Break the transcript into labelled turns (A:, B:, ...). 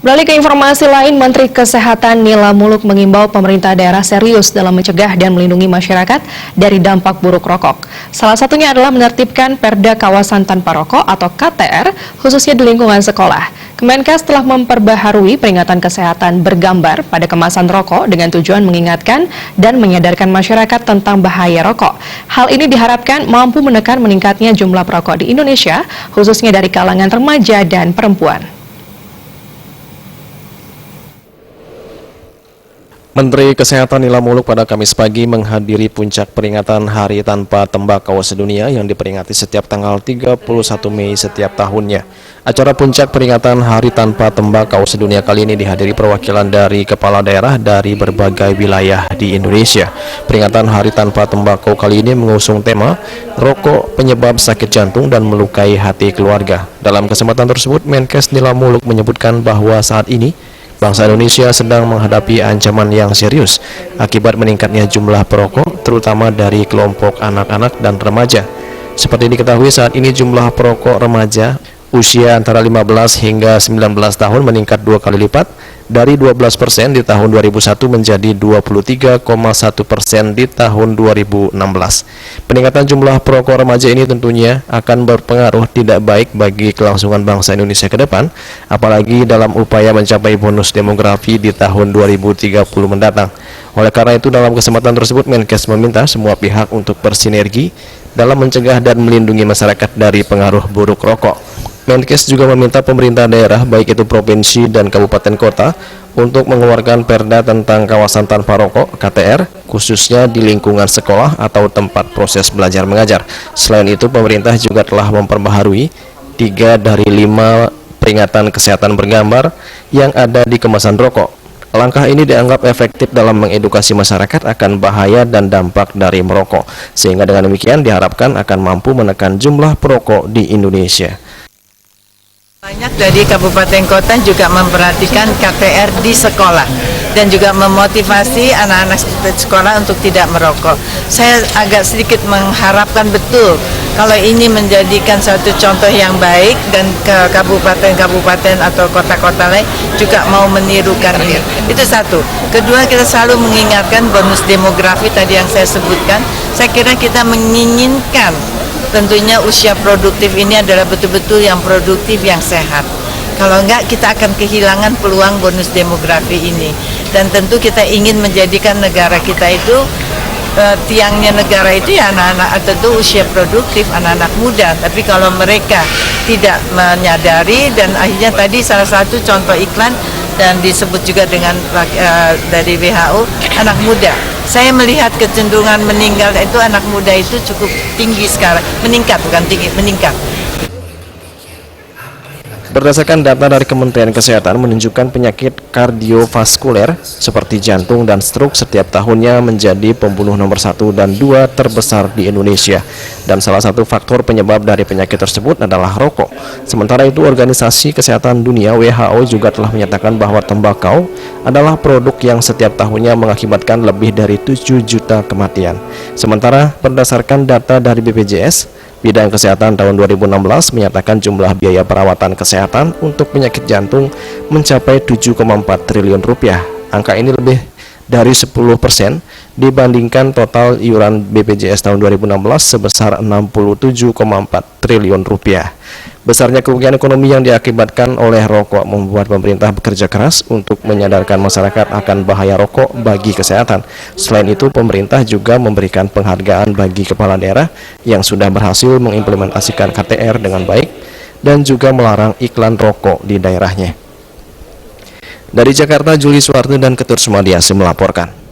A: Beralih ke informasi lain, Menteri Kesehatan Nila Muluk mengimbau pemerintah daerah serius dalam mencegah dan melindungi masyarakat dari dampak buruk rokok. Salah satunya adalah menertibkan Perda Kawasan Tanpa Rokok atau KTR, khususnya di lingkungan sekolah. Kemenkes telah memperbaharui peringatan kesehatan bergambar pada kemasan rokok dengan tujuan mengingatkan dan menyadarkan masyarakat tentang bahaya rokok. Hal ini diharapkan mampu menekan meningkatnya jumlah perokok di Indonesia, khususnya dari kalangan remaja dan perempuan.
B: Menteri Kesehatan Nila Muluk pada Kamis pagi menghadiri puncak peringatan Hari Tanpa Tembakau Sedunia yang diperingati setiap tanggal 31 Mei setiap tahunnya. Acara puncak peringatan Hari Tanpa Tembakau Sedunia kali ini dihadiri perwakilan dari kepala daerah dari berbagai wilayah di Indonesia. Peringatan Hari Tanpa Tembakau kali ini mengusung tema Rokok Penyebab Sakit Jantung dan Melukai Hati Keluarga. Dalam kesempatan tersebut, Menkes Nila Muluk menyebutkan bahwa saat ini bangsa Indonesia sedang menghadapi ancaman yang serius akibat meningkatnya jumlah perokok, terutama dari kelompok anak-anak dan remaja. Seperti diketahui, saat ini jumlah perokok remaja usia antara 15 hingga 19 tahun meningkat 2 kali lipat, dari 12% di tahun 2001 menjadi 23,1% di tahun 2016. Peningkatan jumlah perokok remaja ini tentunya akan berpengaruh tidak baik bagi kelangsungan bangsa Indonesia ke depan, apalagi dalam upaya mencapai bonus demografi di tahun 2030 mendatang. Oleh karena itu, dalam kesempatan tersebut, Menkes meminta semua pihak untuk bersinergi dalam mencegah dan melindungi masyarakat dari pengaruh buruk rokok. Menkes juga meminta pemerintah daerah, baik itu provinsi dan kabupaten kota, untuk mengeluarkan perda tentang kawasan tanpa rokok (KTR), khususnya di lingkungan sekolah atau tempat proses belajar mengajar. Selain itu, pemerintah juga telah memperbaharui 3 dari 5 peringatan kesehatan bergambar yang ada di kemasan rokok. Langkah ini dianggap efektif dalam mengedukasi masyarakat akan bahaya dan dampak dari merokok, sehingga dengan demikian diharapkan akan mampu menekan jumlah perokok di Indonesia.
C: Banyak dari kabupaten kota juga memperhatikan KTR di sekolah dan juga memotivasi anak-anak sekolah untuk tidak merokok. Saya agak sedikit mengharapkan betul kalau ini menjadikan suatu contoh yang baik dan ke kabupaten-kabupaten atau kota-kota lain juga mau menirukan ini. Itu satu. Kedua, kita selalu mengingatkan bonus demografi tadi yang saya sebutkan. Saya kira kita menginginkan tentunya usia produktif ini adalah betul-betul yang produktif, yang sehat. Kalau enggak, kita akan kehilangan peluang bonus demografi ini. Dan tentu kita ingin menjadikan negara kita itu, tiangnya negara itu ya anak-anak, tentu usia produktif, anak-anak muda. Tapi kalau mereka tidak menyadari, dan akhirnya tadi salah satu contoh iklan, dan disebut juga dengan dari WHO, anak muda. Saya melihat kecenderungan meninggal itu anak muda itu cukup tinggi sekarang, meningkat, bukan tinggi, meningkat.
B: Berdasarkan data dari Kementerian Kesehatan menunjukkan penyakit kardiovaskuler seperti jantung dan stroke setiap tahunnya menjadi pembunuh nomor 1 dan 2 terbesar di Indonesia. Dan salah satu faktor penyebab dari penyakit tersebut adalah rokok. Sementara itu, Organisasi Kesehatan Dunia WHO juga telah menyatakan bahwa tembakau adalah produk yang setiap tahunnya mengakibatkan lebih dari 7 juta kematian. Sementara berdasarkan data dari BPJS, Bidang Kesehatan tahun 2016 menyatakan jumlah biaya perawatan kesehatan untuk penyakit jantung mencapai 7,4 triliun rupiah. Angka ini lebih dari 10% dibandingkan total iuran BPJS tahun 2016 sebesar 67,4 triliun rupiah. Besarnya kerugian ekonomi yang diakibatkan oleh rokok membuat pemerintah bekerja keras untuk menyadarkan masyarakat akan bahaya rokok bagi kesehatan. Selain itu, pemerintah juga memberikan penghargaan bagi kepala daerah yang sudah berhasil mengimplementasikan KTR dengan baik dan juga melarang iklan rokok di daerahnya. Dari Jakarta, Juli Suwarno dan Ketut Sumadiasi melaporkan.